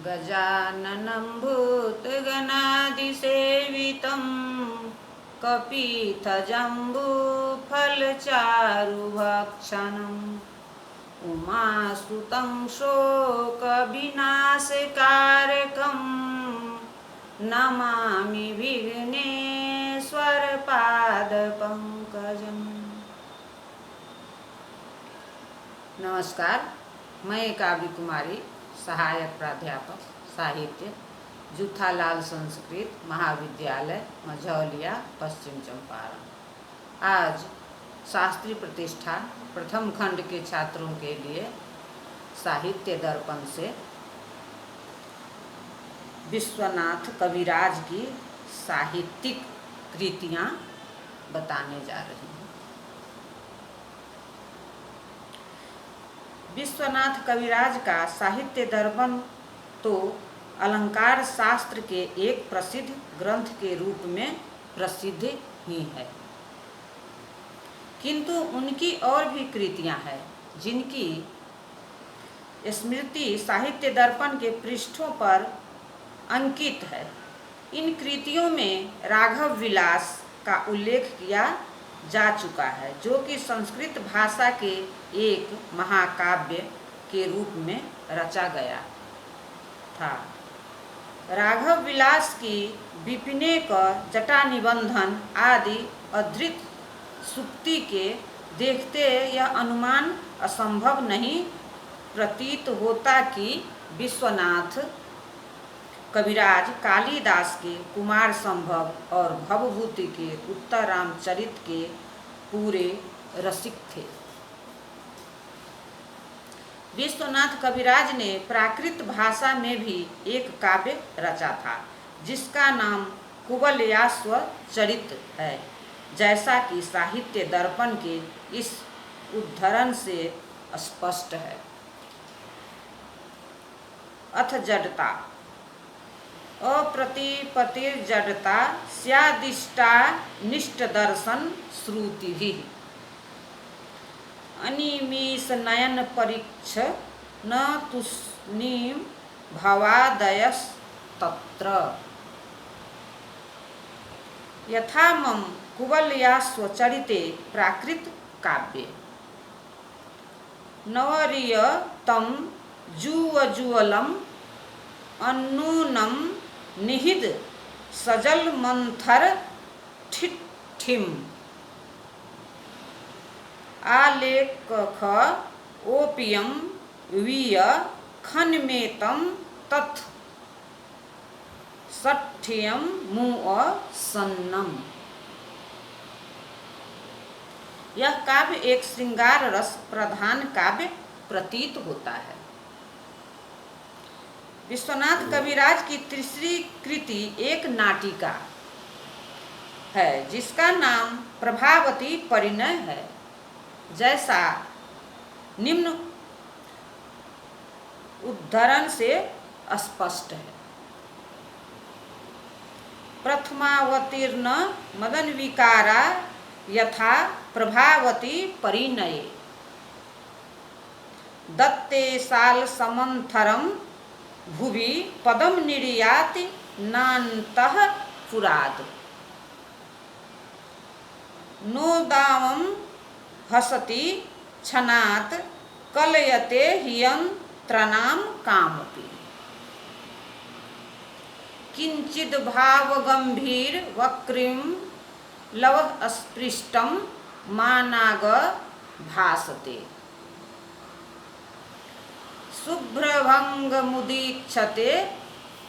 गजाननं भूतगणादिसेवितं कपित्थजम्बूफलचारुभक्षणम् उमासुतं शोकविनाशकारकं नमामि विघ्नेश्वरपादपङ्कजम्। नमस्कार, मैं काव्य कुमारी, सहायक प्राध्यापक साहित्य, जूथालाल संस्कृत महाविद्यालय मझौलिया, पश्चिम चंपारण। आज शास्त्री प्रतिष्ठा प्रथम खंड के छात्रों के लिए साहित्य दर्पण से विश्वनाथ कविराज की साहित्यिक कृतियाँ बताने जा रही हूँ। विश्वनाथ कविराज का साहित्य दर्पण तो अलंकार शास्त्र के एक प्रसिद्ध ग्रंथ के रूप में प्रसिद्ध ही है, किंतु उनकी और भी कृतियां हैं जिनकी स्मृति साहित्य दर्पण के पृष्ठों पर अंकित है। इन कृतियों में राघव विलास का उल्लेख किया जा चुका है, जो कि संस्कृत भाषा के एक महाकाव्य के रूप में रचा गया था। राघव विलास की विपिनेक जटा निबंधन आदि अधृत सूक्ति के देखते यह अनुमान असंभव नहीं प्रतीत होता कि विश्वनाथ कविराज कालिदास के कुमार संभव और भवभूति के उत्तरामचरित के पूरे रसिक थे। विश्वनाथ कविराज ने प्राकृत भाषा में भी एक काव्य रचा था, जिसका नाम कुवलयाश्व चरित है, जैसा कि साहित्य दर्पण के इस उद्धरण से स्पष्ट है। अथ जडता अप्रतिपत्तिर्जडता स्यादिष्टा निष्टदर्शन श्रुतिभिः अनिमीष नयन परीक्ष न तुष्णीं भवादयस्तत्र यथा मम कुवलयाश्वचरिते प्राकृत काव्ये नवरीय तं जुवजुवलम् अन्नूनं निहित सजल मंथर ठिठिम आलेख ओपियम वीय खनमेतम तथ सठ्यम मुअ सन्नम। यह काव्य एक श्रृंगार रस प्रधान काव्य प्रतीत होता है। विश्वनाथ कविराज की तीसरी कृति एक नाटिका है, जिसका नाम प्रभावती परिणय है, जैसा निम्न उद्धरण से स्पष्ट है। प्रथमावतीर्ण मदन विकारा यथा प्रभावती परिणये दत्ते साल समंथरम भुवि पदम निर्याति नान्तः पुराद नोदावम हसति क्षणात् कलयते हियंत्रणां कामपि किंचिद भावगंभीर वक्रीं लव स्पृष्टं मानाग भासते शुभ्रभंगमुदीक्षते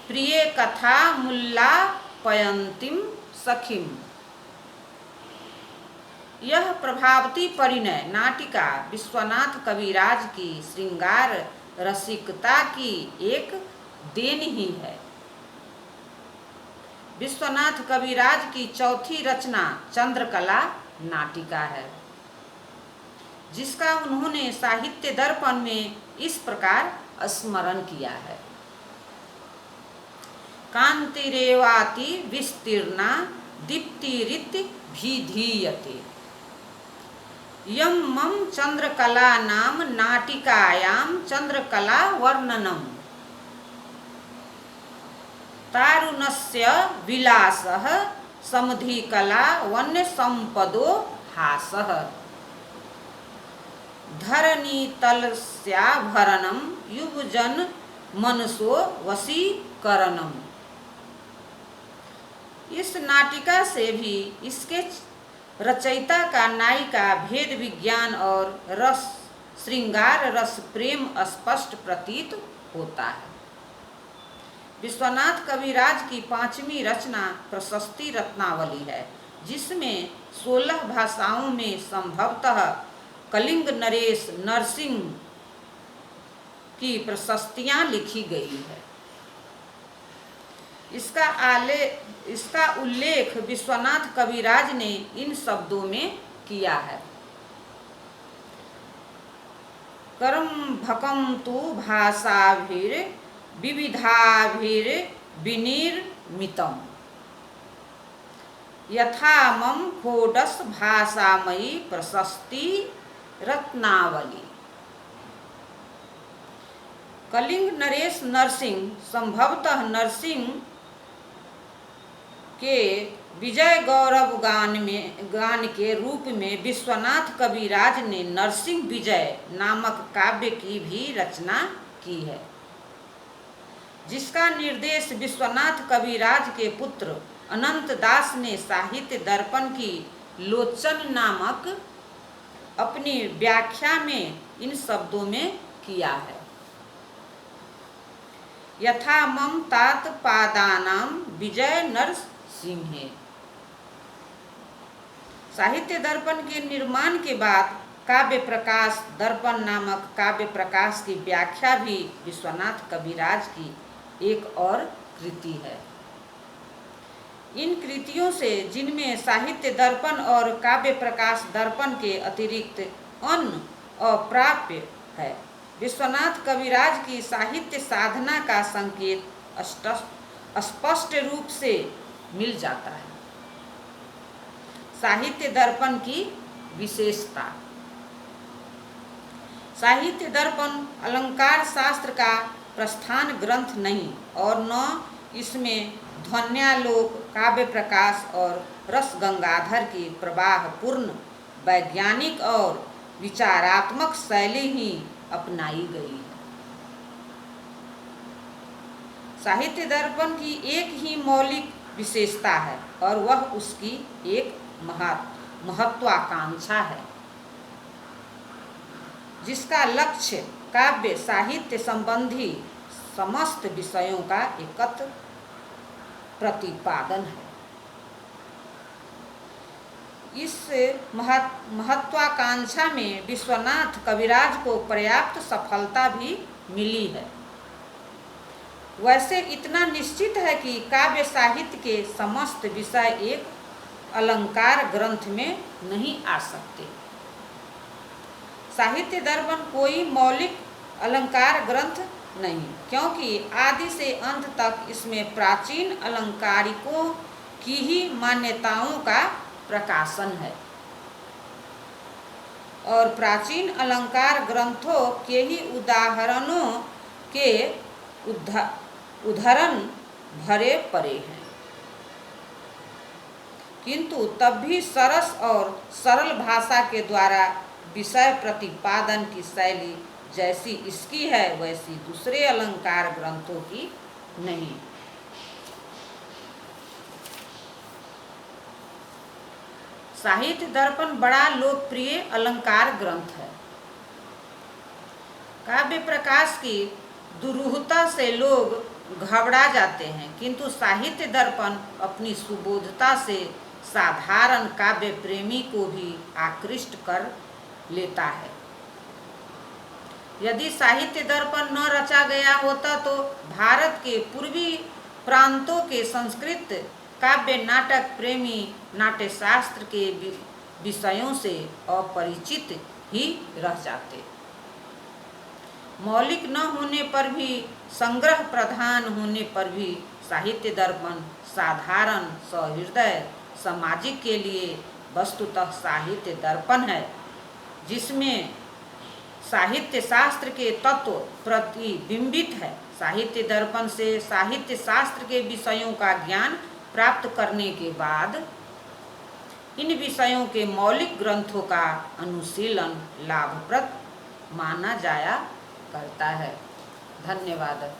प्रिय कथा मुल्लापयन्तीं सखीम। यह प्रभावती परिणय नाटिका विश्वनाथ कविराज की श्रृंगार रसिकता की एक देन ही है। विश्वनाथ कविराज की चौथी रचना चंद्रकला नाटिका है, जिसका उन्होंने साहित्य दर्पण में इस प्रकार स्मरण किया है। कांतिरेवाति विस्तीर्णा दीप्तिरिति भिधीयते यम मम चंद्रकला नाम नाटिकायां चंद्रकला वर्णनम तारुणस्य विलासः समधिकला वन्य संपदो हासः धरणीतलस्याभरणं युवजन मनसो वशीकरणम। इस नाटिका से भी इसके रचयिता का नायिका भेद विज्ञान और रस श्रृंगार रस प्रेम स्पष्ट प्रतीत होता है। विश्वनाथ कविराज की 5वीं रचना प्रशस्ति रत्नावली है, जिसमें 16 भाषाओं में संभवतः कलिंग नरेश नरसिंह की प्रशस्तियां लिखी गई है। इसका उल्लेख विश्वनाथ कविराज ने इन शब्दों में किया है। कर्म भकम तु भाषाभिर विविधाभिर विनिर्मितम यथा मम खोडस भाषामयी प्रशस्ति रत्नावली। कलिंग नरेश नरसिंह संभवतः नरसिंह के विजय गौरव गान के रूप में विश्वनाथ कविराज ने नरसिंह विजय नामक काव्य की भी रचना की है, जिसका निर्देश विश्वनाथ कविराज के पुत्र अनंत दास ने साहित्य दर्पण की लोचन नामक अपनी व्याख्या में इन शब्दों में किया है। यथा मम तात पादानां विजय नरसिंहे। साहित्य दर्पण के निर्माण के बाद काव्य प्रकाश दर्पण नामक काव्य प्रकाश की व्याख्या भी विश्वनाथ कविराज की एक और कृति है। इन कृतियों से, जिनमें साहित्य दर्पण और काव्य प्रकाश दर्पण के अतिरिक्त अन्य अप्राप्य है, विश्वनाथ कविराज की साहित्य साधना का संकेत स्पष्ट रूप से मिल जाता है। साहित्य दर्पण की विशेषता। साहित्य दर्पण अलंकार शास्त्र का प्रस्थान ग्रंथ नहीं और न इसमें ध्वन्यालोक, काव्य प्रकाश और रस गंगाधर की प्रवाहपूर्ण वैज्ञानिक और विचारात्मक शैली ही अपनाई गई है। साहित्य दर्पण की एक ही मौलिक विशेषता है और वह उसकी एक महत्वाकांक्षा है, जिसका लक्ष्य काव्य साहित्य संबंधी समस्त विषयों का एकत्र प्रतिपादन है। इस महत्वाकांक्षा में विश्वनाथ कविराज को पर्याप्त सफलता भी मिली है। वैसे इतना निश्चित है कि काव्य साहित्य के समस्त विषय एक अलंकार ग्रंथ में नहीं आ सकते। साहित्य दर्पण कोई मौलिक अलंकार ग्रंथ नहीं, क्योंकि आदि से अंत तक इसमें प्राचीन अलंकारिकों की ही मान्यताओं का प्रकाशन है और प्राचीन अलंकार ग्रंथों के ही उदाहरणों के उदाहरण भरे पड़े हैं। किंतु तब भी सरस और सरल भाषा के द्वारा विषय प्रतिपादन की शैली जैसी इसकी है, वैसी दूसरे अलंकार ग्रंथों की नहीं। साहित्य दर्पण बड़ा लोकप्रिय अलंकार ग्रंथ है। काव्य प्रकाश की दुरूहता से लोग घबरा जाते हैं, किंतु साहित्य दर्पण अपनी सुबोधता से साधारण काव्य प्रेमी को भी आकृष्ट कर लेता है। यदि साहित्य दर्पण न रचा गया होता तो भारत के पूर्वी प्रांतों के संस्कृत काव्य नाटक प्रेमी नाट्यशास्त्र के विषयों से अपरिचित ही रह जाते। मौलिक न होने पर भी, संग्रह प्रधान होने पर भी साहित्य दर्पण साधारण सहृदय सामाजिक के लिए वस्तुतः साहित्य दर्पण है, जिसमें साहित्य शास्त्र के तत्व प्रतिबिंबित है। साहित्य दर्पण से साहित्य शास्त्र के विषयों का ज्ञान प्राप्त करने के बाद इन विषयों के मौलिक ग्रंथों का अनुशीलन लाभप्रद माना जाया करता है। धन्यवाद।